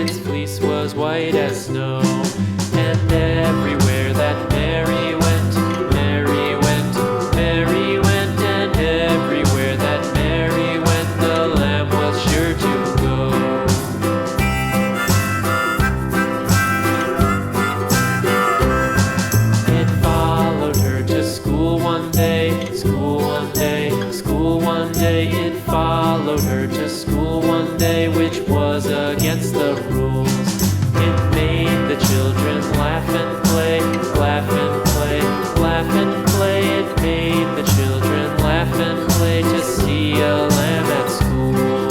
its fleece was white as snow. And everywhere that Mary went, Mary went, Mary went, and everywhere that Mary went, the lamb was sure to go. It followed her to school one day, school one day, school one day. It followed her to school one day, which was against the rules. It made the children laugh and play, laugh and play, laugh and play. It made the children laugh and play to see a lamb at school.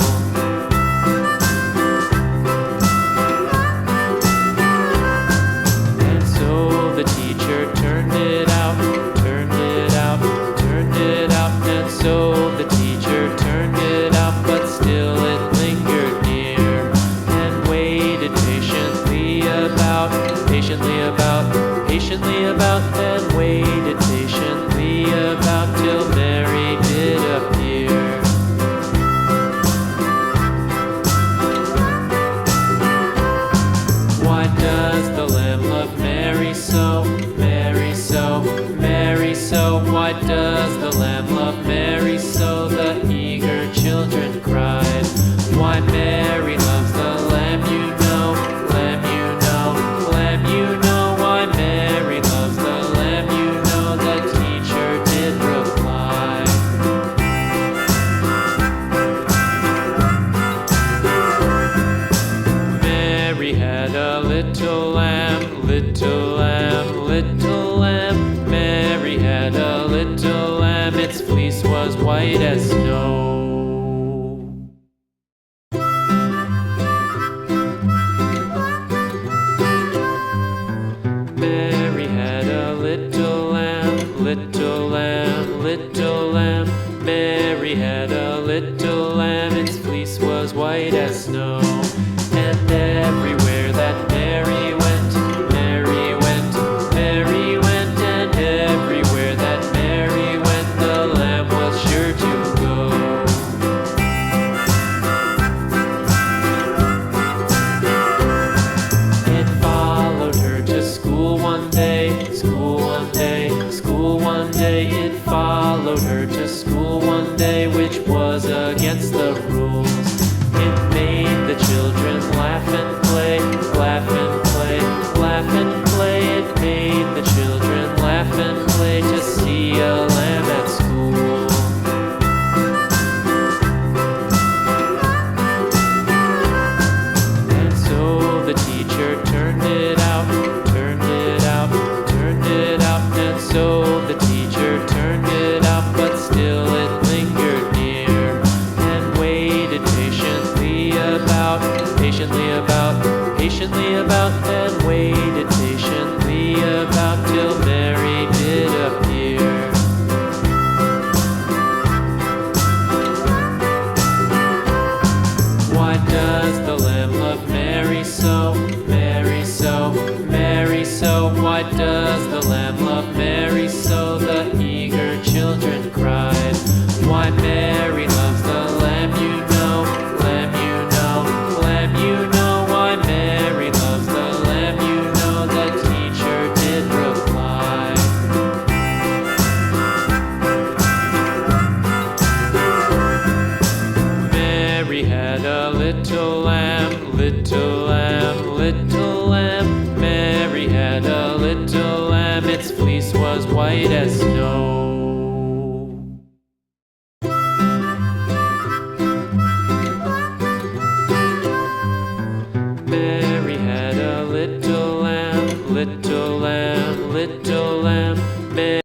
And so the teacher turned it out, turned it out, turned it out. And so the teacher turned it out, but still it lingered near and waited patiently about, patiently about, and waited patiently about till Mary did appear. Why does the lamb love Mary so, Mary so, Mary so? Why does the lamb love Mary so? The eager children cried. Why Mary loves the lamb, you know, lamb, you know, lamb, you know. Why Mary loves the lamb, you know, the teacher did reply. Mary had a little lamb, little lamb, little lamb. Mary had a little lamb, its fleece was white as snow. Mary had a little lamb, little lamb, little lamb. Mary had a little lamb, its fleece was white as snow. And everywhere that Mary went, Mary went, Mary went, and everywhere that Mary went, the lamb was sure to go. It followed her to school one day, school one day, school one day. It followed her to school one day, which was against the rules. It made the children laugh and play, laugh and play, laugh and play. It made the children laugh and play to see a lamb at school. And so the teacher turned it out, turned it out, turned it out. And so the teacher turned it out, but still it lingered near and waited patiently about, patiently about, and waited patiently about till Mary did appear. Why does the lamb love Mary so, Mary so, Mary so? Why does the lamb love Mary so? The eager children cried. Why Mary loves the lamb, you know, lamb, you know, lamb, you know. Why Mary loves the lamb, you know, the teacher did reply. Mary had a little lamb,